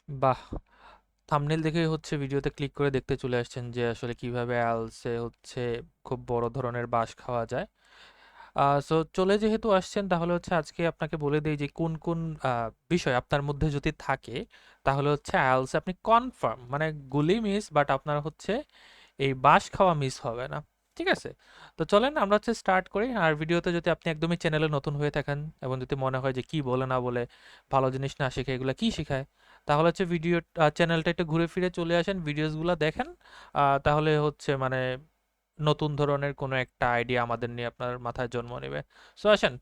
বাহ! থাম্বনেল দেখেই হচ্ছে ভিডিওতে ক্লিক করে দেখতে চলে আসছেন যে আসলে কিভাবে আইএলটিএস এ হচ্ছে খুব বড় ধরনের বাঁশ খাওয়া যায়। সো চলে যেহেতু আসছেন তাহলে হচ্ছে আজকে আপনাকে বলে দেই যে কোন আ বিষয় আপনার মধ্যে যদি থাকে তাহলে হচ্ছে আইএলটিএস এ আপনি কনফার্ম মানে গুলি মিস বাট আপনার হচ্ছে এই বাঁশ খাওয়া মিস হবে না। ঠিক আছে? তো চলেন আমরা হচ্ছে স্টার্ট করি। আর ভিডিওতে যদি আপনি একদমই চ্যানেলে নতুন হয়ে থাকেন এবং যদি মনে হয় যে কি বলে না বলে, ভালো জিনিস না শিখে এগুলা কি শিখায়? তাহলে হচ্ছে চ্যানেলটা একটু ঘুরে ফিরে চলে আসেন, ভিডিওসগুলা দেখেন। তাহলে হচ্ছে মানে নতুন ধরনের কোনো একটা আইডিয়া আমাদের নিয়ে আপনার মাথায় জন্ম নেবে। সো আসেন,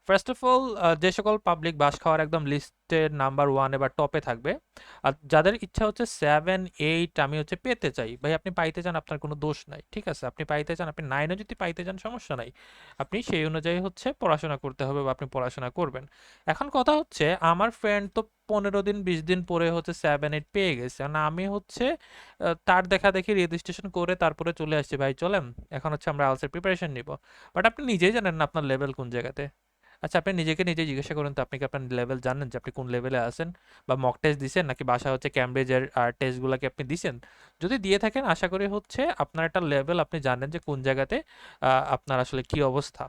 ফার্স্ট অফ অল যে সকল পাবলিক বাস খাওয়ার একদম লিস্টের নাম্বার 1 বা টপে থাকবে, আর যাদের ইচ্ছা হচ্ছে 7, 8 আমি হচ্ছে পেতে চাই। ভাই আপনি পাইতে চান আপনার কোনো দোষ নাই। ঠিক আছে? আপনি পাইতে চান, আপনি 9 ও যদি পাইতে চান সমস্যা নাই। আপনি সেই অনুযায়ী হচ্ছে পড়াশোনা করতে হবে বা আপনি পড়াশোনা করবেন। এখন কথা হচ্ছে আমার ফ্রেন্ড তো 15 দিন 20 দিন পরে হচ্ছে 7, 8 পেয়ে গেছে। আর আমি হচ্ছে তার দেখাদেখি রেজিস্ট্রেশন করে তারপরে চলে আসছি, ভাই চলেন এখন হচ্ছে আমরা আইএলটিএস এর প্রিপারেশন নিব। বাট আপনি নিজেই জানেন না আপনার লেভেল কোন জায়গাতে। আচ্ছা আপনি নিজেকে নিজে জিজ্ঞাসা করুন তো, আপনি কি আপনার লেভেল জানেন যে আপনি কোন লেভেলে আছেন? বা মক টেস্ট দিছেন নাকি বাসা হচ্ছে ক্যামব্রিজের টেস্টগুলো কি আপনি দিছেন? যদি দিয়ে থাকেন আশা করি হচ্ছে আপনার একটা লেভেল আপনি জানেন যে কোন জায়গাতে আপনার আসলে কি অবস্থা।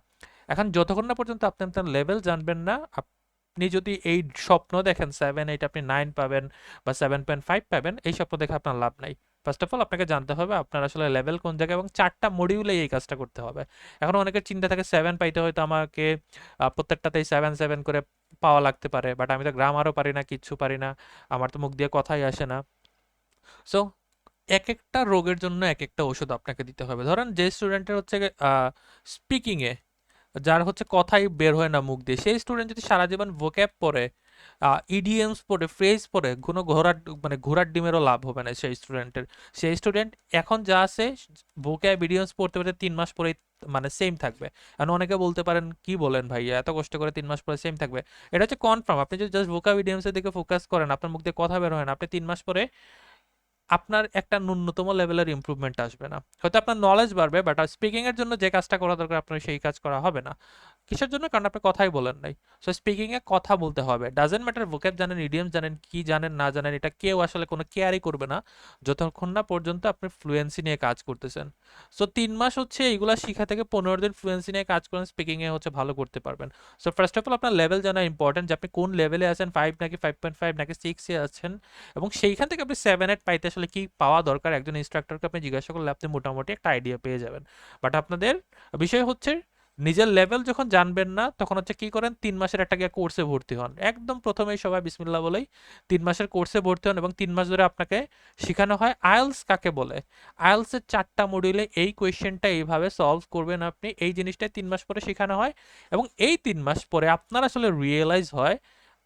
এখন যতক্ষণ না পর্যন্ত আপনি আপনার লেভেল জানবেন না, আপনি যদি এই স্বপ্ন দেখেন 7, 8 আপনি 9 পাবেন বা 7.5 পাবেন, এই স্বপ্ন দেখে আপনার লাভ নাই। ফার্স্ট অফ অল আপনাকে জানতে হবে আপনার আসলে লেভেল কোন জায়গায়, এবং 4টা মডিউলে এই কাজটা করতে হবে। এখন অনেকের চিন্তা থাকে 7 পাইতে হয়তো আমাকে প্রত্যেকটাতেই 7 করে পাওয়া লাগতে পারে, বাট আমি তো গ্রামারও পারি না, কিচ্ছু পারি না, আমার তো মুখ দিয়ে কথাই আসে না। সো এক একটা রোগের জন্য এক একটা ওষুধ আপনাকে দিতে হবে। ধরেন যে স্টুডেন্টের হচ্ছে স্পিকিং এ, যার হচ্ছে কথাই বের হয় না মুখ দিয়ে, সেই স্টুডেন্ট যদি সারা জীবন ভোক্যাব পড়ে, ইডিএমস পড়ে, ফ্রেজ পড়ে, কোনো ঘোড়ার ডিমেরও লাভ হবে না সেই স্টুডেন্টের। সেই স্টুডেন্ট এখন যা আছে ভোক্যাব ইডিএমস পড়তে পড়তে 3 মাস পরেই মানে সেম থাকবে। এখন অনেকে বলতে পারেন কি বলেন ভাইয়া, এত কষ্ট করে 3 মাস পরে সেম থাকবে? এটা হচ্ছে কনফার্ম। আপনি যদি জাস্ট ভোক্যাব ইডিএমস এর দিকে ফোকাস করেন, আপনার মুখ দিয়ে কথা বের হয় না, আপনি 3 মাস পরে আপনার একটা ন্যূনতম লেভেলের ইমপ্রুভমেন্ট আসবে না। হয়তো আপনার নলেজ বাড়বে, বাট স্পিকিং এর জন্য যে কাজটা করা দরকার আপনার সেই কাজ করা হবে না। কিসের জন্য? কারণ আপনি কথাই বলেন নাই। সো স্পিকিং এ কথা বলতে হবে, ডাজেন্ট ম্যাটার ভোক্যাব জানেন, ইডিয়ম জানেন, কি জানেন না জানেন, এটা কেউ আসলে কোনো কেয়ারই করবে না যতক্ষণ না পর্যন্ত আপনি ফ্লুয়েন্সি নিয়ে কাজ করতেছেন। সো 3 মাস হচ্ছে এইগুলা শিখা থেকে 15 দিন ফ্লুয়েন্সি নিয়ে কাজ করেন, স্পিকিং এ হচ্ছে ভালো করতে পারবেন। সো ফার্স্ট অফ অল আপনার লেভেল জানা ইম্পর্টেন্ট, যে আপনি কোন লেভেলে আছেন, 5 নাকি 5.5 নাকি 6 এ আছেন, এবং সেইখান থেকে আপনি 7, 8 পাইতে আসলে কি পাওয়া দরকার একজন ইনস্ট্রাক্টরকে আপনি জিজ্ঞাসা করলে আপনি মোটামুটি একটা আইডিয়া পেয়ে যাবেন। বাট আপনাদের বিষয় হচ্ছে নিজের লেভেল যখন জানবেন না তখন হচ্ছে কি করেন, 3 মাসের একটা গিয়ে কোর্সে ভর্তি হন। একদম প্রথমেই সবাই বিসমিল্লাহ বলেই 3 মাসের কোর্সে ভর্তি হন, এবং 3 মাস ধরে আপনাকে শেখানো হয় আইএলস কাকে বলে। আইএলস এর 4টা মডিউলে এই কোয়েশ্চেনটা এইভাবে সলভ করবেন আপনি, এই জিনিসটাই 3 মাস পরে শেখানো হয়। এবং এই 3 মাস পরে আপনার আসলে রিয়েলাইজ হয়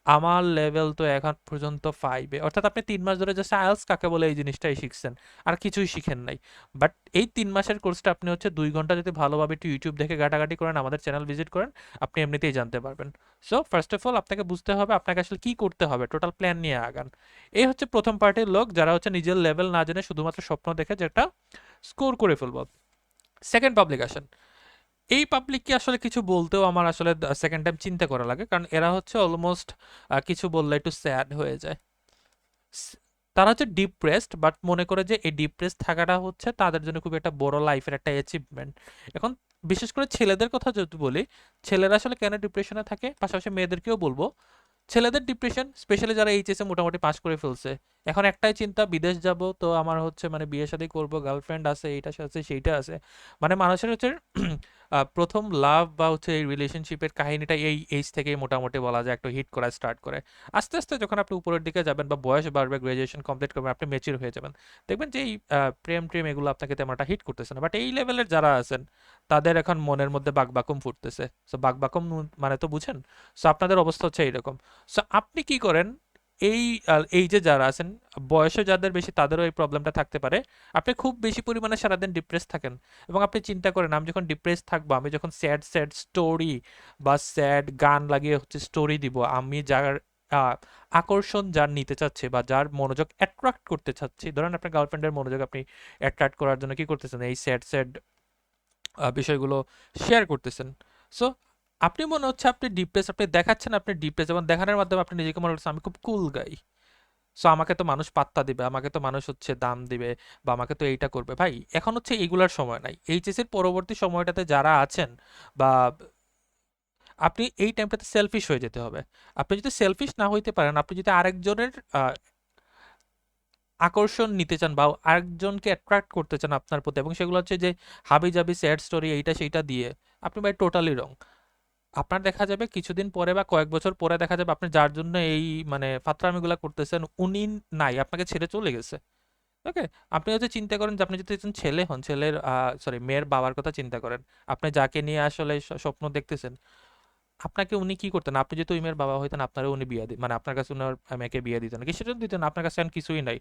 আমার লেভেল তো এখন পর্যন্ত 5 এ, অর্থাৎ আপনি 3 মাস ধরে জাস্ট আইএলস কাকে বলে এই জিনিসটাই শিখছেন, আর কিছুই শিখেন নাই। বাট এই 3 মাসের কোর্সটা আপনি হচ্ছে 2 ঘন্টা যদি ভালোভাবে একটু ইউটিউব দেখে ঘাটাঘাটি করেন, আমাদের চ্যানেল ভিজিট করেন, আপনি এমনিতেই জানতে পারবেন। সো ফার্স্ট অফ অল আপনাকে বুঝতে হবে আপনাকে আসলে কি করতে হবে, টোটাল প্ল্যান নিয়ে আগান। এই হচ্ছে প্রথম পার্টির লোক যারা হচ্ছে নিজের লেভেল না জেনে শুধুমাত্র স্বপ্ন দেখে যেটা স্কোর করে ফেলবো। সেকেন্ড পাবলিক আসেন। এই পাবলিককে আসলে কিছু বলতেও আমার আসলে সেকেন্ড টাইম চিন্তা করা লাগে, কারণ এরা হচ্ছে অলমোস্ট কিছু বললে একটু স্যাড হয়ে যায়। স- তারা হচ্ছে ডিপ্রেসড, বাট মনে করে যে এই ডিপ্রেসড থাকাটা হচ্ছে তাদের জন্য খুব একটা বড় লাইফের একটা অ্যাচিভমেন্ট। এখন বিশেষ করে ছেলেদের কথা যদি বলি, ছেলেরা আসলে কেন ডিপ্রেশনে থাকে, পাশাপাশি মেয়েদেরকেও বলবো। ছেলেদের ডিপ্রেশন স্পেশালি যারা এইচএসএ মোটামুটি পাস করে ফেলছে, এখন একটাই চিন্তা, বিদেশ যাব তো আমার হচ্ছে মানে বিয়ে শাদী করবো, গার্লফ্রেন্ড আছে, এইটা আছে সেইটা আছে। মানে মানুষের হচ্ছে প্রথম লাভ বা হচ্ছে এই রিলেশনশিপের কাহিনীটা এই এইজ থেকেই মোটামুটি বলা যায় একটু হিট করা স্টার্ট করে। আস্তে আস্তে যখন আপনি উপরের দিকে যাবেন বা বয়স বাড়বে, গ্রাজুয়েশন কমপ্লিট করবেন, আপনি মেচিউর হয়ে যাবেন, দেখবেন যে এই প্রেম ট্রেম এগুলো আপনাকে তেমন একটা হিট করতেছে না। বাট এই লেভেলের যারা আছেন তাদের এখন মনের মধ্যে বাকবাকুম ফুটতেছে। সো বাকবাকুম মানে তো বুঝেন। সো আপনাদের অবস্থা হচ্ছে এইরকম। সো আপনি কি করেন, এই এই যে যারা আছেন, বয়সে যাদের বেশি তাদেরও এই প্রবলেমটা থাকতে পারে। আপনি খুব বেশি পরিমাণে সারাদিন ডিপ্রেস থাকেন, এবং আপনি চিন্তা করেন আমি যখন ডিপ্রেস থাকবো, আমি যখন স্যাড স্যাড স্টোরি বা স্যাড গান লাগিয়ে হচ্ছে স্টোরি দিব, আমি যার আহ, আকর্ষণ যার নিতে চাচ্ছে বা যার মনোযোগ অ্যাট্রাক্ট করতে চাচ্ছি, ধরেন আপনার গার্লফ্রেন্ডের মনোযোগ আপনি অ্যাট্রাক্ট করার জন্য কি করতেছেন, এই স্যাড স্যাড বিষয়গুলো শেয়ার করতেছেন। সো আপনি মনে হচ্ছে আপনি ডিপ্রেস, আপনি দেখাচ্ছেন আপনি ডিপ্রেস, এবং দেখানোর মাধ্যমে আপনি নিজেকে মনে করছেন আমি খুব কুল গাই। সো আমাকে তো মানুষ পাত্তা দিবে, আমাকে তো মানুষ হচ্ছে দাম দিবে, বা আমাকে তো এইটা করবে। ভাই এখন হচ্ছে এগুলার সময় নাই। এইচএস এর পরবর্তী সময়টাতে যারা আছেন, বা আপনি এই টাইমটাতে সেলফিশ হয়ে যেতে হবে। আপনি যদি সেলফিশ না হইতে পারেন, আপনি যদি আরেকজনের আকর্ষণ নিতে চান বা আরেকজনকে অ্যাট্রাক্ট করতে চান আপনার প্রতি, এবং সেগুলো হচ্ছে যে হাবি জাবি স্যাড স্টোরি এইটা সেইটা দিয়ে, আপনি ভাই টোটালি রং। আপনার দেখা যাবে কিছুদিন পরে বা কয়েক বছর পরে দেখা যাবে আপনি যার জন্য এই মানে ফাত্রামিগুলা করতেছেন উনি নাই, আপনাকে ছেড়ে চলে গেছে। ওকে, আপনি হচ্ছে চিন্তা করেন যে আপনি যদি একজন ছেলে হন, ছেলের সরি মেয়ের বাবার কথা চিন্তা করেন, আপনি যাকে নিয়ে আসলে স্বপ্ন দেখতেছেন, আপনাকে উনি কি করতেন? আপনি যেহেতু ওই মেয়ের বাবা হইতেন, আপনারও উনি বিয়ে মানে আপনার কাছে উনার মেয়েকে বিয়ে দিতেন, কিসের জন্য দিতেন? আপনার কাছে এখন কিছুই নাই,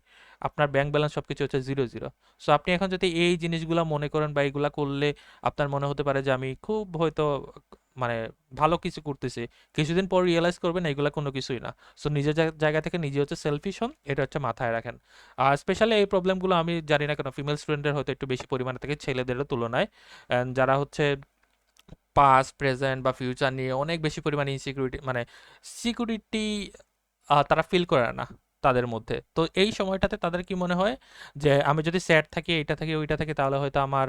আপনার ব্যাংক ব্যালেন্স সবকিছু হচ্ছে জিরো জিরো। সো আপনি এখন যদি এই জিনিসগুলো মনে করেন বা এইগুলা করলে আপনার মনে হতে পারে যে আমি খুব হয়তো মানে ভালো কিছু করতেছি, কিছুদিন পর রিয়েলাইজ করবেন এইগুলা কোনো কিছুই না। সো নিজের জায়গা থেকে নিজে হচ্ছে সেলফিশ হন, এটা হচ্ছে মাথায় রাখেন। আর স্পেশালি এই প্রবলেমগুলো আমি জানি না কেন ফিমেল স্টুডেন্টের হয়তো একটু বেশি পরিমাণে থাকে ছেলেদেরও তুলনায়। And যারা হচ্ছে পাস্ট প্রেজেন্ট বা ফিউচার নিয়ে অনেক বেশি পরিমাণে ইনসিকিউরিটি মানে সিকিউরিটি তারা ফিল করে না তাদের মধ্যে। তো এই সময়টাতে তাদের কি মনে হয় যে আমি যদি স্যাড থাকি, এইটা থাকি, ওইটা থাকি, তাহলে হয়তো আমার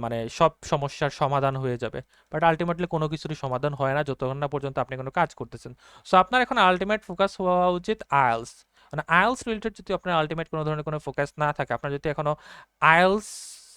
মানে সব সমস্যার সমাধান হয়ে যাবে। বাট আলটিমেটলি কোনো কিছুরই সমাধান হয় না যতক্ষণ না পর্যন্ত আপনি কোনো কাজ করতেছেন। সো আপনার এখন আলটিমেট ফোকাস হওয়া উচিত আইএলস। মানে আইএলস রিলেটেড যদি আপনার আলটিমেট কোনো ধরনের কোনো ফোকাস না থাকে, আপনার যদি এখনো আইএলস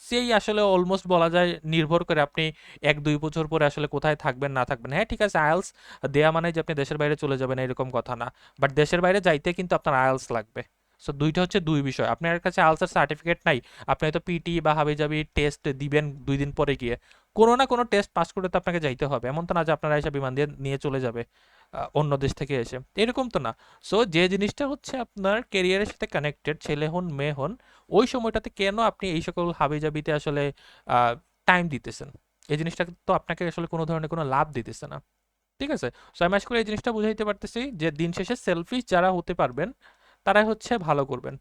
সেই আসলে অলমোস্ট বলা যায় নির্ভর করে আপনি ১-২ বছর পরে আসলে কোথায় থাকবেন না থাকবেন। হ্যাঁ, ঠিক আছে, আইএলস দেয়া মানে যে আপনি দেশের বাইরে চলে যাবেন এরকম কথা না। বাট দেশের বাইরে যাইতে কিন্তু আপনার আইএলস লাগবে। সো ২ টা হচ্ছে ২ বিষয়। আপনার কাছে আইএলস এর সার্টিফিকেট নাই, আপনি হয়তো পিটি বা হাবিজাবি টেস্ট দিবেন ২ দিন পরে গিয়ে। কোনো না কোনো টেস্ট পাস করে তো আপনাকে যাইতে হবে। এমন তো না যে আপনারা এসে বিমান দিয়ে নিয়ে চলে যাবে অন্য দেশ থেকে এসে। এরকম তো না। সো যে জিনিসটা হচ্ছে আপনার কেরিয়ারের সাথে কানেক্টেড, ছেলে হন, মেয়ে হন, ওই সময়টাতে কেন আপনি এই সকল হাবিজাবিতে আসলে আ টাইম দিতেছেন? এই জিনিসটা তো আপনাকে আসলে কোনো ধরনের কোনো লাভ দিতেছে না। ঠিক আছে? সো আমি আশা করি এই জিনিসটা বুঝাইতে পারতেছি যে দিন শেষে সেলফিশ যারা হতে পারবেন, তারাই হচ্ছে ভালো করবেন।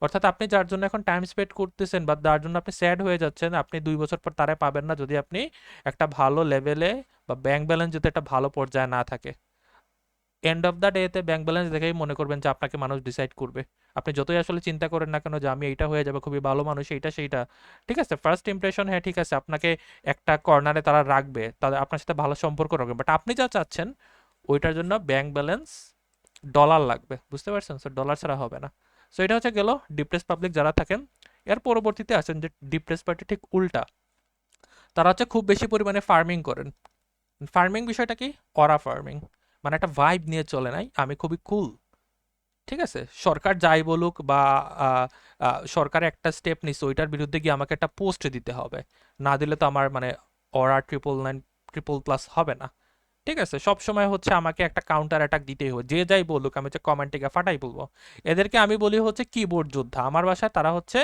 অর্থাৎ আপনি যার জন্য এখন টাইম স্পেন্ড করতেছেন বা যার জন্য আপনি স্যাড হয়ে যাচ্ছেন, আপনি ২ বছর পর তারে পাবেন না যদি আপনি একটা ভালো লেভেলে বা ব্যাংক ব্যালেন্স যদি একটা ভালো পর্যায়ে না থাকে। এন্ড অফ দ্য ডেতে ব্যাংক ব্যালেন্স দেখেই মনে করবেন যে আপনাকে মানুষ ডিসাইড করবে। আপনি যতই আসলে চিন্তা করেন না কেন যে আমি এইটা হয়ে যাবে, খুবই ভালো মানুষ, এইটা সেইটা। ঠিক আছে? ফার্স্ট ইমপ্রেশন হ্যাঁ ঠিক আছে, আপনাকে একটা কর্নারে তারা রাখবে। তাদের আপনার সাথে ভালো সম্পর্ক রাখবে। বাট আপনি যা চাচ্ছেন ওইটার জন্য ব্যাংক ব্যালেন্স ডলার লাগবে। বুঝতে পারছেন? সো ডলার ছাড়া হবে না। সো এটা হচ্ছে গেল ডিপ্রেস পাবলিক যারা থাকেন। এর পরবর্তীতে আছেন যে ডিপ্রেস পার্টি ঠিক উল্টা। তারা হচ্ছে খুব বেশি পরিমাণে ফার্মিং করেন। ফার্মিং বিষয়টা কি? অরা ফার্মিং। মানে একটা ভাইব নিয়ে চলে নাই, আমি খুবই কুল। ঠিক আছে? সরকার যাই বলুক বা আ আ সরকার একটা স্টেপ নিছে ওইটার বিরুদ্ধে গিয়ে আমাকে একটা পোস্ট দিতে হবে। না দিলে তো আমার মানে অরা 999 ট্রিপল প্লাস হবে না। ঠিক আছে? সবসময় হচ্ছে আমাকে একটা কাউন্টার অ্যাটাক দিতেই হবে। যে যাই বলুক আমি হচ্ছে কমেন্টে গিয়ে ফাটাই বলব। এদেরকে আমি বলি হচ্ছে কিবোর্ড যোদ্ধা। আমার বাসায় তারা হচ্ছে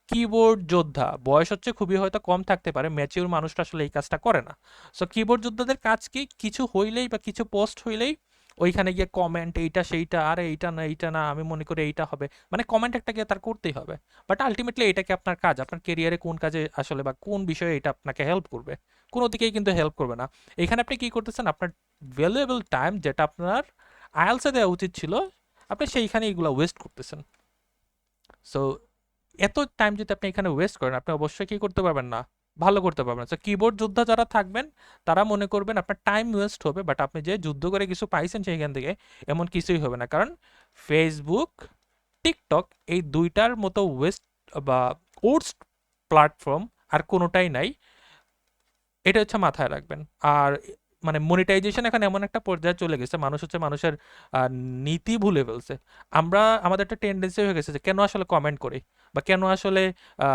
কিবোর্ড যোদ্ধা। বয়স হচ্ছে খুবই হয়তো কম থাকতে পারে। ম্যাচিউর মানুষরা আসলে এই কাজটা করে না। সো কিবোর্ড যোদ্ধাদের কাজ কি? কিছু হইলেই বা কিছু পোস্ট হইলেই ওইখানে গিয়ে কমেন্ট এইটা সেইটা, আরে এইটা না এইটা না, আমি মনে করি এইটা হবে। মানে কমেন্ট একটা গিয়ে তার করতেই হবে। বাট আল্টিমেটলি এটা কি আপনার কাজ? আপনার ক্যারিয়ারে কোন কাজে আসলে বা কোন বিষয়ে এটা আপনাকে হেল্প করবে? কোনো দিকেই কিন্তু হেল্প করবে না। এখানে আপনি কি করতেছেন? আপনার ভ্যালুয়েবল টাইম যেটা আপনার আইএলটিএস এ দেওয়া উচিত ছিল, আপনি সেইখানে এগুলা ওয়েস্ট করতেছেন। সো এত টাইম যদি আপনি এখানে ওয়েস্ট করেন, আপনি অবশ্যই কি করতে পারবেন না? ভালো করতে পারবেন না। সো কিবোর্ড যোদ্ধা যারা থাকবেন, তারা মনে করবেন আপনার টাইম ওয়েস্ট হবে, বাট আপনি যে যুদ্ধ করে কিছু পাইছেন সেইখান থেকে, এমন কিছুই হবে না। কারণ ফেসবুক, টিকটক এই ২ টার মতো ওয়েস্ট বা ওটস প্ল্যাটফর্ম আর কোনোটাই নাই। এটা হচ্ছে মাথায় রাখবেন। আর মানে মনিটাইজেশন এখন এমন একটা পর্যায়ে চলে গেছে, মানুষ হচ্ছে মানুষের আ নীতি ভুলে ফেলছে। আমাদের একটা টেনডেন্সি হয়ে গেছে যে কেন আসলে কমেন্ট করি? বা কেন আসলে আ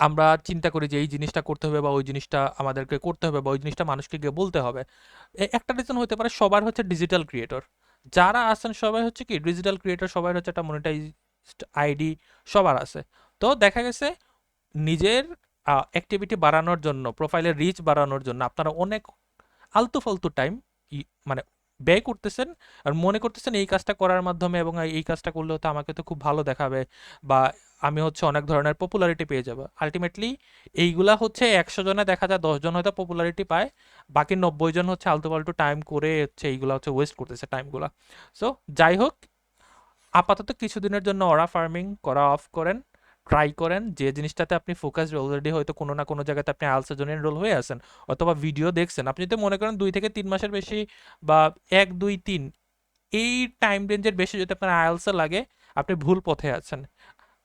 আমরা চিন্তা করি যে এই জিনিসটা করতে হবে বা ওই জিনিসটা আমাদেরকে করতে হবে বা ওই জিনিসটা মানুষকে গিয়ে বলতে হবে। একটা রিজন হতে পারে সবার হচ্ছে ডিজিটাল ক্রিয়েটর। যারা আছেন সবাই হচ্ছে কি ডিজিটাল ক্রিয়েটর, সবার হচ্ছে একটা মনিটাইজড আইডি সবার আছে। তো দেখা গেছে নিজের অ্যাক্টিভিটি বাড়ানোর জন্য, প্রোফাইলের রিচ বাড়ানোর জন্য আপনারা অনেক আলতু-ফালতু টাইম ই মানে ব্যয় করতেছেন। আর মনে করতেছেন এই কাজটা করার মাধ্যমে এবং এই কাজটা করলে হয়তো আমাকে তো খুব ভালো দেখাবে বা আমি হচ্ছে অনেক ধরনের পপুলারিটি পেয়ে যাবো। আল্টিমেটলি এইগুলা হচ্ছে ১০০ জনে দেখা যায় ১০ জন হয়তো পপুলারিটি পায়। বাকি ৯০ জন হচ্ছে আলতু-ফালতু টাইম করে হচ্ছে এইগুলা হচ্ছে ওয়েস্ট করতেছে টাইমগুলা। সো যাই হোক, আপাতত কিছুদিনের জন্য অরা ফার্মিং করা অফ করেন, ট্রাই করেন যে জিনিসটাতে আপনি ফোকাসড অলরেডি, হয়তো কোনো না কোনো জায়গাতে আপনি আইএলটিএস এর জন্য এনরোল হয়ে আছেন অথবা ভিডিও দেখছেন। আপনি যদি মনে করেন 2 থেকে 3 মাসের বেশি বা 1 2 3 এই টাইম রেঞ্জের বেশি যদি আপনার আইএলটিএস লাগে, আপনি ভুল পথে আছেন।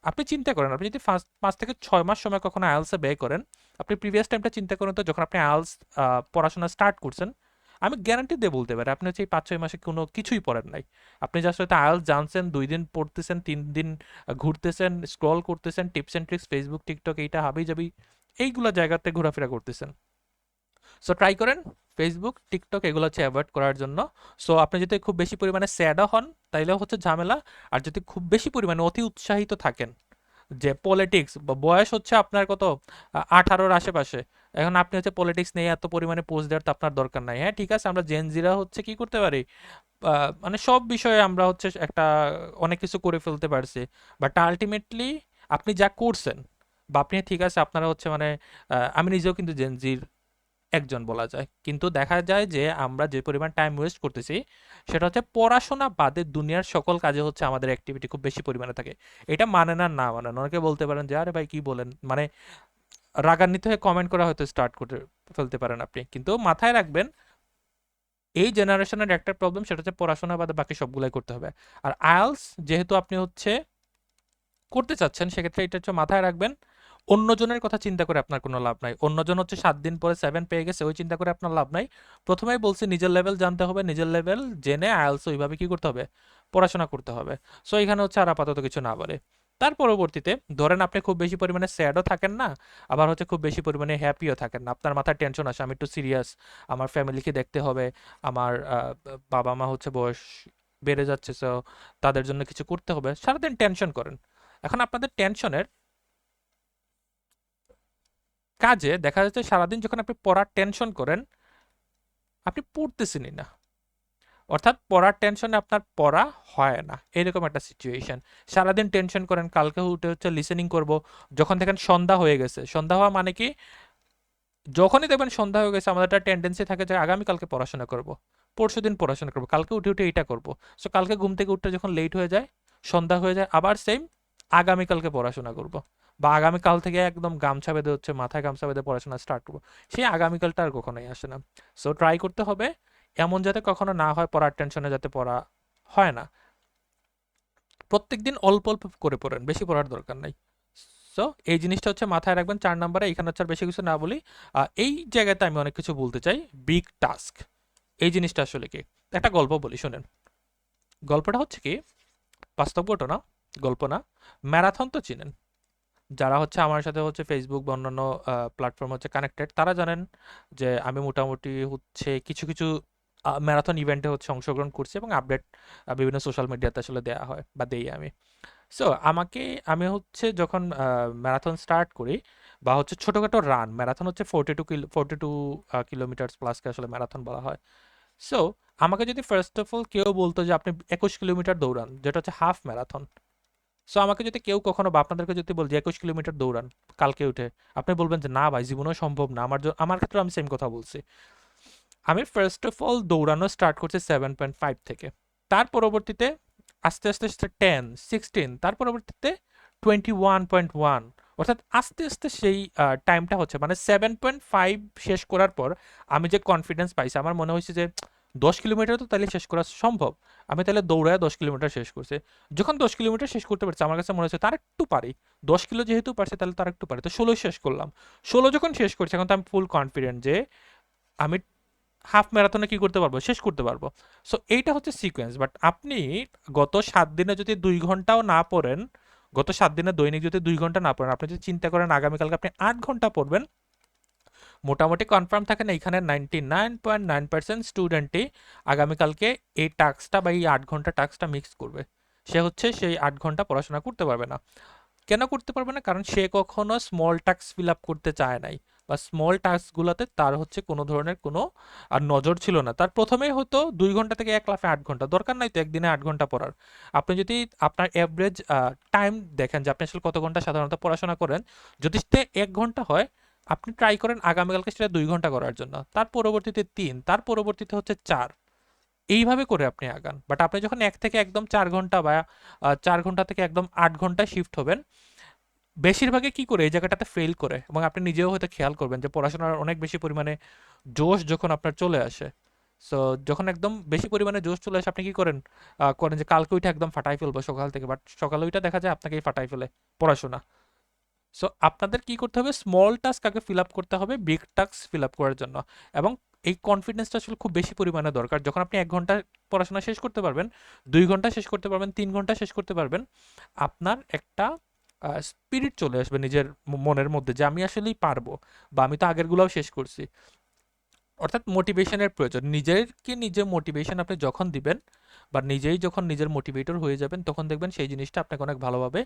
আপনি চিন্তা করেন, আপনি যদি 5 থেকে 6 মাস সময় কখনো আইএলটিএস ব্যয় করেন, আপনি প্রিভিয়াস টাইমটা চিন্তা করেন তো যখন আপনি আইএলটিএস পড়াশোনা স্টার্ট করছেন, আমি গ্যারান্টি দিয়ে বলতে পারি আপনি হচ্ছে এই 5 6 মাসে কোনো কিছুই পড়েন নাই। আপনি জাস্ট হয়তো আইএলটিএস জানছেন, 2 দিন পড়তেছেন, 3 দিন ঘুরতেছেন, স্ক্রল করতেছেন, tips and tricks, Facebook, TikTok, এইটা হাবি যাবি এইগুলো জায়গাতে ঘোরাফেরা করতেছেন। সো ট্রাই করেন ফেসবুক, টিকটক এগুলো হচ্ছে অ্যাভয়েড করার জন্য। সো আপনি যদি খুব বেশি পরিমাণে স্যাডও হন তাইলেও হচ্ছে ঝামেলা। আর যদি খুব বেশি পরিমাণে অতি উৎসাহিত থাকেন যে পলিটিক্স, বা বয়স হচ্ছে আপনার কত 18-র আশেপাশে, এখন আপনি হচ্ছে পলিটিক্স নিয়ে এত পরিমাণে পোস্ট দেওয়ার তো আপনার দরকার নাই। হ্যাঁ ঠিক আছে, আমরা জেনজিরা হচ্ছে কি করতে পারি, মানে সব বিষয়ে আমরা হচ্ছে একটা অনেক কিছু করে ফেলতে পারছি, বাট আলটিমেটলি আপনি যা করছেন, বা আপনি ঠিক আছে আপনারা হচ্ছে মানে আমি নিজেও কিন্তু জেনজির একজন বলা যায়, কিন্তু দেখা যায় যে আমরা যে পরিমাণ টাইম ওয়েস্ট করতেছি সেটা হচ্ছে পড়াশোনা বাদে দুনিয়ার সকল কাজে হচ্ছে আমাদের অ্যাক্টিভিটি খুব বেশি পরিমাণে থাকে। এটা মানে না, না মানে না। অনেকে বলতে পারেন যে আরে ভাই কি বলেন, মানে রাগান্বিত হয়ে কমেন্ট করা হয়তো স্টার্ট করে ফেলতে পারেন আপনি, কিন্তু মাথায় রাখবেন এই জেনারেশনের একটা প্রবলেম, সেটা হচ্ছে পড়াশোনা বাদে বাকি সবগুলাই করতে হবে। আর আইএলটিএস যেহেতু আপনি হচ্ছে করতে চাচ্ছেন, সেক্ষেত্রে এটা হচ্ছে মাথায় রাখবেন, অন্যজনের কথা চিন্তা করে আপনার কোনো লাভ নাই। অন্যজন হচ্ছে 7 দিন পরে 7 পেয়ে গেছে, ওই চিন্তা করে আপনার লাভ নাই। প্রথমেই বলছি নিজের লেভেল জানতে হবে, নিজের লেভেল জেনে আইএলটিএস ওইভাবে কি করতে হবে, পড়াশোনা করতে হবে। সো এখানে হচ্ছে আর আপাতত কিছু না বলে, তার পরবর্তীতে ধরেন আপনি খুব বেশি পরিমাণে স্যাডও থাকেন না, আবার হচ্ছে খুব বেশি পরিমাণে হ্যাপিও থাকেন না, আপনার মাথায় টেনশন আসে, আমি একটু সিরিয়াস, আমার ফ্যামিলিকে দেখতে হবে, আমার বাবা মা হচ্ছে বয়স বেড়ে যাচ্ছে, সো তাদের জন্য কিছু করতে হবে, সারাদিন টেনশন করেন। এখন আপনাদের টেনশনের কাজে দেখা যাচ্ছে সারাদিন যখন আপনি পড়ার টেনশন করেন, আপনি পড়তেছেনই না, অর্থাৎ পড়ার টেনশনে আপনার পড়া হয় না, এরকম একটা সিচুয়েশন। সারাদিন টেনশন করেন, কালকে উঠে হচ্ছে লিসেনিং করব, যখন দেখেন সন্ধ্যা হয়ে গেছে, সন্ধ্যা হওয়া মানে কি, যখনই দেখবেন সন্ধ্যা হয়ে গেছে আমাদের একটা টেন্ডেন্সি থাকে যে আগামীকালকে পড়াশোনা করব, পরশুদিন পড়াশোনা করব, কালকে উঠে উঠে এইটা করব। সো কালকে ঘুম থেকে উঠতে যখন লেট হয়ে যায়, সন্ধ্যা হয়ে যায়, আবার সেম আগামীকালকে পড়াশোনা করব, বা আগামীকাল থেকে একদম গামছা বেঁধে হচ্ছে মাথায় গামছা বেঁধে পড়াশোনা স্টার্ট করবো, সেই আগামীকালটা আর কখনোই আসে না। সো ট্রাই করতে হবে এমন যাতে কখনো না হয়, পড়ার টেনশনে যাতে পড়া হয় না। প্রত্যেকদিন অল্প অল্প করে পড়েন, বেশি পড়ার দরকার নাই। সো এই জিনিসটা হচ্ছে মাথায় রাখবেন 4 নম্বরে, এখানে হচ্ছে আর বেশি কিছু না বলি। এই জায়গাতে আমি অনেক কিছু বলতে চাই। বিগ টাস্ক এই জিনিসটা আসলে কি, একটা গল্প বলি শোনেন। গল্পটা হচ্ছে কি, বাস্তব ঘটনা, গল্প না। ম্যারাথন তো চিনেন, যারা হচ্ছে আমার সাথে হচ্ছে ফেসবুক বা অন্যান্য প্ল্যাটফর্ম হচ্ছে কানেক্টেড, তারা জানেন যে আমি মোটামুটি হচ্ছে কিছু কিছু ম্যারাথন ইভেন্টে হচ্ছে অংশগ্রহণ করছি, এবং আপডেট বিভিন্ন সোশ্যাল মিডিয়াতে আসলে দেওয়া হয় বা দেই আমি। সো আমি হচ্ছে যখন ম্যারাথন স্টার্ট করি, বা হচ্ছে ছোটোখাটো রান, ম্যারাথন হচ্ছে 42 কিলোমিটার্স প্লাসকে আসলে ম্যারাথন বলা হয়। সো আমাকে যদি ফার্স্ট অফ অল কেউ বলতো যে আপনি 21 কিলোমিটার দৌড়ান, যেটা হচ্ছে হাফ ম্যারাথন, সো আমাকে যদি কেউ কখনো বা আপনাদেরকে যদি বল যে 21 কিলোমিটার দৌড়ান কালকে উঠে, আপনি বলবেন যে না ভাই, জীবনেও সম্ভব না। আমার ক্ষেত্রে আমি সেম কথা বলছি। আমি ফার্স্ট অফ অল দৌড়ানো স্টার্ট করছি 7.5 থেকে, তার পরবর্তীতে আস্তে আস্তে আস্তে 10 16, তার পরবর্তীতে 21.1, অর্থাৎ আস্তে আস্তে সেই টাইমটা হচ্ছে মানে 7.5 শেষ করার পর আমি যে কনফিডেন্স পাইছি, আমার মনে হয়েছে যে 10 কিলোমিটার তো তাহলে শেষ করা সম্ভব, আমি তাহলে দৌড়ায় 10 কিলোমিটার শেষ করছি। যখন 10 কিলোমিটার শেষ করতে পারছি, আমার কাছে মনে হচ্ছে তার একটু পারি, 10 কিলো যেহেতু পারছে তাহলে তার একটু পারি, তো 16 শেষ করলাম। 16 যখন শেষ করছি, এখন তো আমি ফুল কনফিডেন্ট যে আমি হাফ ম্যারাথনে কি করতে পারবো, শেষ করতে পারবো। সো এইটা হচ্ছে সিকোয়েন্স। বাট আপনি গত 7 দিনে যদি 2 ঘন্টাও না পড়েন, গত 7 দিনে দৈনিক যদি 2 ঘন্টা না পড়েন, আপনি যদি চিন্তা করেন আগামীকালকে আপনি 8 ঘন্টা পড়বেন, মোটামুটি কনফার্ম থাকেন এইখানে 99.9% স্টুডেন্টই আগামীকালকে এই টাস্কটা বা এই 8 ঘন্টা টাস্কটা মিক্স করবে। সে হচ্ছে সেই 8 ঘন্টা পড়াশোনা করতে পারবে না। কেন করতে পারবে না? কারণ সে কখনো স্মল টাস্ক ফিল আপ করতে চায় নাই, বা স্মল টাস্কগুলোতে তার হচ্ছে কোনো ধরনের কোনো আর নজর ছিল না। তার প্রথমেই হতো 2 ঘন্টা থেকে এক লাফে 8 ঘন্টা, দরকার নাই তো একদিনে 8 ঘন্টা পড়ার। আপনি যদি আপনার অ্যাভারেজ টাইম দেখেন যে আপনি আসলে কত ঘন্টা সাধারণত পড়াশোনা করেন, যদি সে 1 ঘন্টা হয়, আপনি ট্রাই করেন আগামীকালকে সেটা 2 ঘন্টা করার জন্য, তার পরবর্তীতে 3, তার পরবর্তীতে হচ্ছে 4, এইভাবে করে আপনি আগান। বাট আপনি যখন ১ থেকে একদম ৪ ঘন্টা বা ৪ ঘন্টা থেকে একদম ৮ ঘন্টায় শিফট হবেন, বেশিরভাগে কি করে এই জায়গাটাতে ফেল করে, এবং আপনি নিজেও হয়তো খেয়াল করবেন যে পড়াশোনার অনেক বেশি পরিমাণে জোশ যখন আপনার চলে আসে, সো যখন একদম বেশি পরিমাণে জোশ চলে আসে আপনি কি করেন, করেন যে কালকে ওইটা একদম ফাটাই ফেলবো সকাল থেকে, বাট সকালে ওইটা দেখা যায় আপনাকেই ফাটাই ফেলে পড়াশোনা। সো আপনাদের কি করতে হবে, স্মল টাস্ক আগে ফিল আপ করতে হবে বিগ টাস্ক ফিল আপ করার জন্য। এবং এই কনফিডেন্সটা আসলে খুব বেশি পরিমাণে দরকার। যখন আপনি ১ ঘন্টা পড়াশোনা শেষ করতে পারবেন, ২ ঘন্টা শেষ করতে পারবেন, ৩ ঘন্টা শেষ করতে পারবেন, আপনার একটা স্পিরিট চলে আসবে নিজের মনের মধ্যে যে আমি আসলেই পারবো, বা আমি তো আগেরগুলোও শেষ করছি। অর্থাৎ মোটিভেশনের প্রয়োজন, নিজেকে নিজে মোটিভেশন আপনি যখন দিবেন বা নিজেই যখন নিজের মোটিভেটর হয়ে যাবেন, তখন দেখবেন সেই জিনিসটা আপনাকে অনেক ভালোভাবে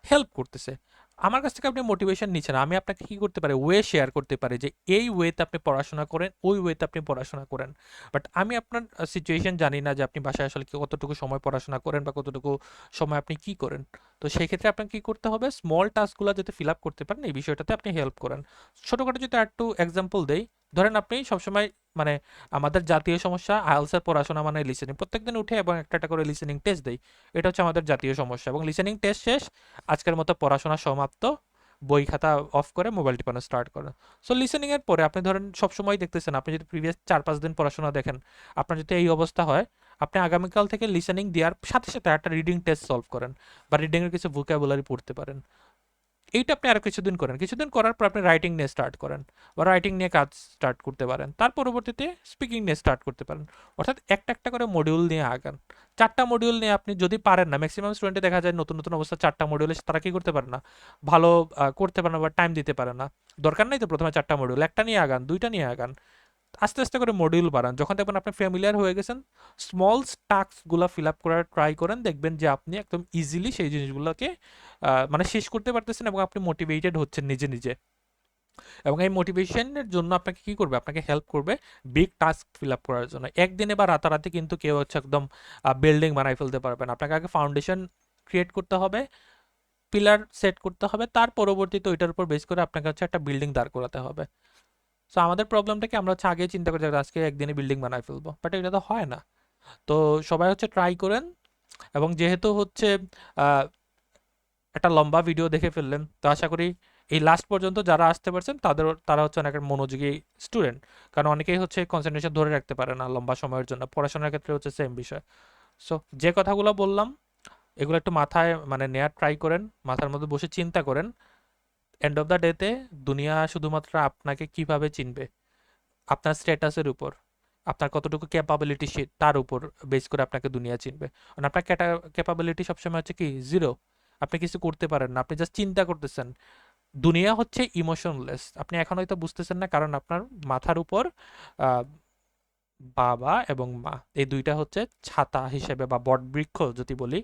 হেল্প করতেছে। আমার কাছ থেকে আপনি মোটিভেশন নিচ্ছেন, আমি আপনাকে কি করতে পারি, ওয়ে শেয়ার করতে পারি যে এই ওয়েতে আপনি পড়াশোনা করেন, ওই ওয়েতে আপনি পড়াশোনা করেন। বাট আমি আপনার সিচুয়েশন জানি না যে আপনি বাসায় আসলে কতটুকু সময় পড়াশোনা করেন বা কতটুকু সময় আপনি কি করেন। তো সেই ক্ষেত্রে আপনাকে কি করতে হবে, স্মল টাস্কগুলো যাতে ফিল আপ করতে পারেন এই বিষয়টাতে আপনি হেল্প করেন। ছোটোখাটো যদি একটু এক্সাম্পল দেই, ধরেন আপনি সবসময় মানে আমাদের জাতীয় সমস্যা আইএলটিএস এর পড়াশোনা মানে লিসেনিং, প্রত্যেকদিন উঠে এবং একটা একটা করে লিসেনিং টেস্ট দেই, এটা হচ্ছে আমাদের জাতীয় সমস্যা। এবং লিসেনিং টেস্ট শেষ, আজকের মতো পড়াশোনা সমাপ্ত, বই খাতা অফ করে মোবাইল টিপানো স্টার্ট করেন। সো লিসেনিং এর পরে আপনি ধরেন সবসময় দেখতেছেন, আপনি যদি প্রিভিয়াস ৪-৫ দিন পড়াশোনা দেখেন, আপনার যদি এই অবস্থা হয়, আপনি আগামীকাল থেকে লিসেনিং দেওয়ার সাথে সাথে একটা রিডিং টেস্ট সলভ করেন বা রিডিং এর কিছু ভোকাবুলারি পড়তে পারেন। এইটা আপনি আরো কিছুদিন করেন, কিছুদিন করার পর আপনি রাইটিং নিয়ে স্টার্ট করেন বা রাইটিং নিয়ে কাজ স্টার্ট করতে পারেন, তার পরবর্তীতে স্পিকিং নিয়ে স্টার্ট করতে পারেন। অর্থাৎ একটা একটা করে মডিউল নিয়ে আগান। ৪টা মডিউল নিয়ে আপনি যদি পারেন না, ম্যাক্সিমাম স্টুডেন্টে দেখা যায় নতুন নতুন অবস্থা ৪টা মডিউলে তারা কি করতে পারে না, ভালো করতে পারে না বা টাইম দিতে পারে না। দরকার নেই তো প্রথমে ৪টা মডিউল, একটা নিয়ে আগান, ২টা নিয়ে আগান, আস্তে আস্তে করে মডিউল বাড়ান। যখন দেখবেন আপনি ফ্যামিলিয়ার হয়ে গেছেন, স্মল টাস্কগুলো ফিল আপ করার ট্রাই করেন, দেখবেন যে আপনি একদম ইজিলি সেই জিনিসগুলোকে মানে শেষ করতে পারতেছেন এবং আপনি মোটিভেটেড হচ্ছেন নিজে নিজে। এবং এই মোটিভেশনের জন্য আপনাকে কি করবে, আপনাকে হেল্প করবে বিগ টাস্ক ফিল আপ করার জন্য। একদিনে বা রাতারাতি কিন্তু কেউ হচ্ছে একদম বিল্ডিং বানাই ফেলতে পারবেন। আপনাকে আগে ফাউন্ডেশন ক্রিয়েট করতে হবে, পিলার সেট করতে হবে, তার পরবর্তীতে ওইটার উপর বেস করে আপনাকে হচ্ছে একটা বিল্ডিং দাঁড় করাতে হবে। সো আমাদের প্রবলেমটা কি, আমরা হচ্ছে আগে চিন্তা করি যে আজকে একদিনে বিল্ডিং বানায় ফেলবো, বাট এটা তো হয় না। তো সবাই হচ্ছে ট্রাই করেন। এবং যেহেতু হচ্ছে আহ, একটা লম্বা ভিডিও দেখে ফেললেন, তো আশা করি এই লাস্ট পর্যন্ত যারা আসতে পারছেন তারা হচ্ছে অনেক মনোযোগী স্টুডেন্ট। কারণ অনেকেই হচ্ছে কনসেন্ট্রেশন ধরে রাখতে পারে না লম্বা সময়ের জন্য, পড়াশোনার ক্ষেত্রে হচ্ছে সেম বিষয়। সো যে কথাগুলো বললাম এগুলো একটু মাথায় মানে নেয়ার ট্রাই করেন, মাথার মধ্যে বসে চিন্তা করেন। এন্ড অফ দ্য ডেতে দুনিয়া শুধুমাত্র আপনাকে কিভাবে চিনবে, আপনার স্ট্যাটাসের উপর, আপনার কতটুকু ক্যাপাবিলিটি তার উপর বেস করে আপনাকে দুনিয়া চিনবে। কারণ আপনার ক্যাপাবিলিটি সবসময় হচ্ছে কি জিরো, আপনি কিছু করতে পারেন না, আপনি জাস্ট চিন্তা করতেছেন। দুনিয়া হচ্ছে ইমোশনলেস, আপনি এখন হয়তো বুঝতেছেন না কারণ আপনার মাথার উপর আহ, বাবা এবং মা এই দুইটা হচ্ছে ছাতা হিসেবে বা বটবৃক্ষ যদি বলি,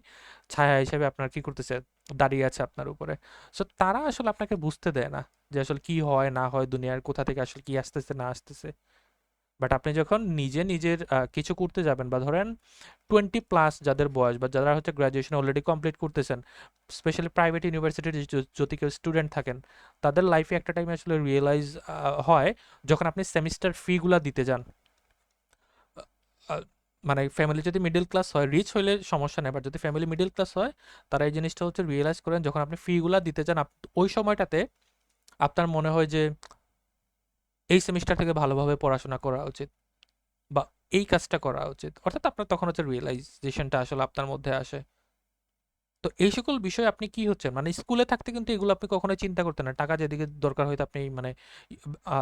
ছায়া হিসেবে আপনার কি করতেছে, দাঁড়িয়ে আছে আপনার উপরে। সো তারা আসলে আপনাকে বুঝতে দেয় না যে আসলে কি হয় না হয়, দুনিয়ার কোথা থেকে আসলে কি আসতেছে না আসতেছে। বাট আপনি যখন নিজে নিজের কিছু করতে যাবেন, বা ধরেন 20+ যাদের বয়স বা যারা হচ্ছে গ্র্যাজুয়েশন অলরেডি কমপ্লিট করতেছেন, স্পেশালি প্রাইভেট ইউনিভার্সিটির যদি কেউ স্টুডেন্ট থাকেন, তাদের লাইফে একটা টাইমে আসলে রিয়েলাইজ হয় যখন আপনি সেমিস্টার ফিগুলা দিতে যান। আ আ মানে ফ্যামিলি যদি মিডল ক্লাস হয়, রিচ হইলে সমস্যা নেই। বাট যদি ফ্যামিলি মিডল ক্লাস হয়, তারা এই জিনিসটা হচ্ছে রিয়ালাইজ করেন যখন আপনি ফিগুলা দিতে যান, ওই সময়টাতে আপনার মনে হয় যে এই সেমিস্টার থেকে ভালোভাবে পড়াশোনা করা উচিত বা এই কাজটা করা উচিত। অর্থাৎ আপনার তখন হচ্ছে রিয়েলাইজেশনটা আসলে আপনার মধ্যে আসে। তো এই সকল বিষয় আপনি কি হচ্ছে মানে স্কুলে থাকতে কিন্তু এগুলো আপনি কখনোই চিন্তা করতেন না। টাকা যেদিকে দরকার হয়তো আপনি মানে আ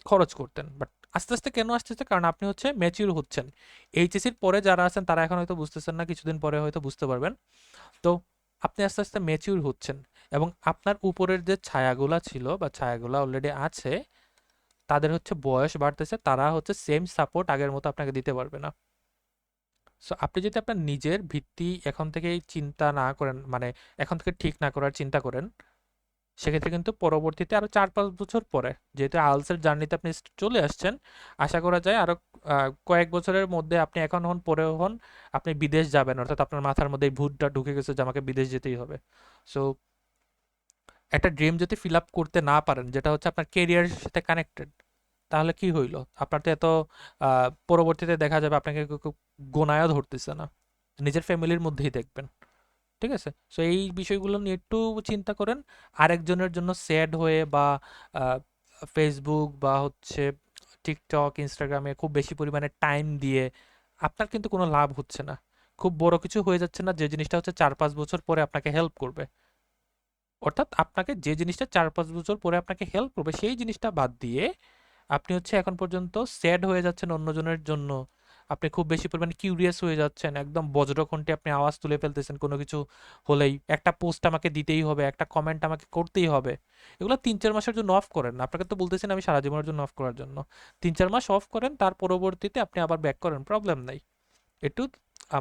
খরচ করতেন। বাট আস্তে, আস্তে কেন আসতেছে? কারণ আপনি হচ্ছে ম্যাচিউর হচ্ছেন। এইচএসসির পরে যারা আছেন তারা এখন হয়তো বুঝতেছেন না। কিছুদিন পরে হয়তো বুঝতে পারবেন। তো আপনি আস্তে, আস্তে ম্যাচিউর হচ্ছেন এবং আপনার উপরের যে ছায়াগুলা ছিল বা ছায়াগুলা অলরেডি আছে, তাদের হচ্ছে বয়স বাড়তেছে। তারা হচ্ছে সেম সাপোর্ট আগের মতো আপনাকে দিতে পারবে না। সো আপনি যদি আপনার নিজের ভিত্তি এখন থেকেই চিন্তা না করেন, মানে এখন থেকে ঠিক না করার চিন্তা করেন, সেক্ষেত্রে কিন্তু পরবর্তীতে আরো ৪-৫ বছর পরে, যেহেতু আইএলটিএস এর জার্নিতে আপনি চলে আসছেন, আশা করা যায় আরো কয়েক বছরের মধ্যে আপনি এখন হন পরেও হন, আপনি বিদেশ যাবেন। অর্থাৎ আপনার মাথার মধ্যে এই ভূতটা ঢুকে গেছে যে আমাকে বিদেশ যেতেই হবে। সো একটা ড্রিম যদি ফিল আপ করতে না পারেন, যেটা হচ্ছে আপনার কেরিয়ারের সাথে কানেক্টেড, তাহলে কি হইল? আপনার তো এত পরবর্তীতে দেখা যাবে আপনাকে কেউ কেউ গোনায়ও ধরতেছে না। নিজের ফ্যামিলির মধ্যেই দেখবেন। ঠিক আছে? সো এই বিষয়গুলো নিয়ে একটু চিন্তা করেন। আরেকজনের জন্য স্যাড হয়ে বা ফেসবুক বা হচ্ছে টিকটক, ইনস্টাগ্রামে খুব বেশি পরিমাণে টাইম দিয়ে আপনার কিন্তু কোনো লাভ হচ্ছে না। খুব বড় কিছু হয়ে যাচ্ছে না যে জিনিসটা হচ্ছে ৪-৫ বছর পরে আপনাকে হেল্প করবে। অর্থাৎ আপনাকে যে জিনিসটা ৪-৫ বছর পরে আপনাকে হেল্প করবে সেই জিনিসটা বাদ দিয়ে আপনি হচ্ছে এখন পর্যন্ত স্যাড হয়ে যাচ্ছেন অন্যজনের জন্য। আপনি খুব বেশি পরিমাণে কিউরিয়াস হয়ে যাচ্ছেন। একদম বজ্রকণ্ঠে আপনি আওয়াজ তুলে ফেলতেছেন কোনো কিছু হলেই। একটা পোস্ট আমাকে দিতেই হবে, একটা কমেন্ট আমাকে করতেই হবে। এগুলো ৩-৪ মাসের জন্য অফ করেন না। আপনাকে তো বলতেছেন আমি সারা জীবনের জন্য অফ করার জন্য। ৩-৪ মাস অফ করেন, তার পরবর্তীতে আপনি আবার ব্যাক করেন। প্রবলেম নাই। একটু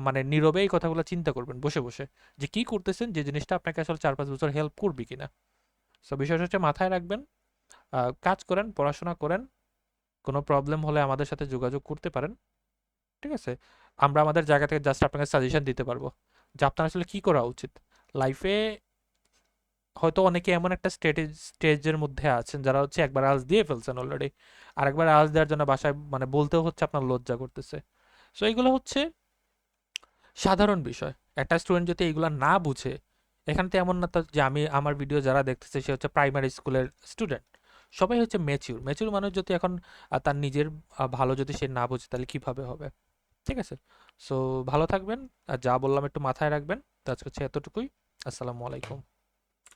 মানে নীরবে এই কথাগুলো চিন্তা করবেন বসে, বসে। যে কি করতেছেন, যে জিনিসটা আপনাকে আসলে ৪-৫ বছর হেল্প করবে কিনা। সো বিষয়টা হচ্ছে মাথায় রাখবেন। কাজ করেন, পড়াশোনা করেন। কোনো প্রবলেম হলে আমাদের সাথে যোগাযোগ করতে পারেন। ঠিক আছে? আমরা আমাদের জায়গা থেকে জাস্ট আপনাকে সাজেশন দিতে পারবো যে আপনার আসলে কি করা উচিত। লাইফে হয়তো অনেকে এমন একটা স্টেজের মধ্যে আছেন যারা হচ্ছে একবার আজ দিয়ে ফেলছেন অলরেডি। আরেকবার আজ দেওয়ার জন্য বাসায় মানে বলতেও হচ্ছে আপনার লজ্জা করতেছে। সো এগুলো হচ্ছে সাধারণ বিষয়। একটা স্টুডেন্ট যদি এগুলা না বুঝে, এখানে তো এমন না তো যে আমি আমার ভিডিও যারা দেখতেছে সে হচ্ছে প্রাইমারি স্কুলের স্টুডেন্ট। সবাই হচ্ছে ম্যাচিউর। ম্যাচিউর মানুষ যদি এখন তার নিজের ভালো যদি সে না বুঝে তাহলে কিভাবে হবে? ঠিক আছে? সো ভালো থাকবেন। আর যা বললাম একটু মাথায় রাখবেন। তো আজকে হচ্ছে এতটুকুই। আসসালামু আলাইকুম।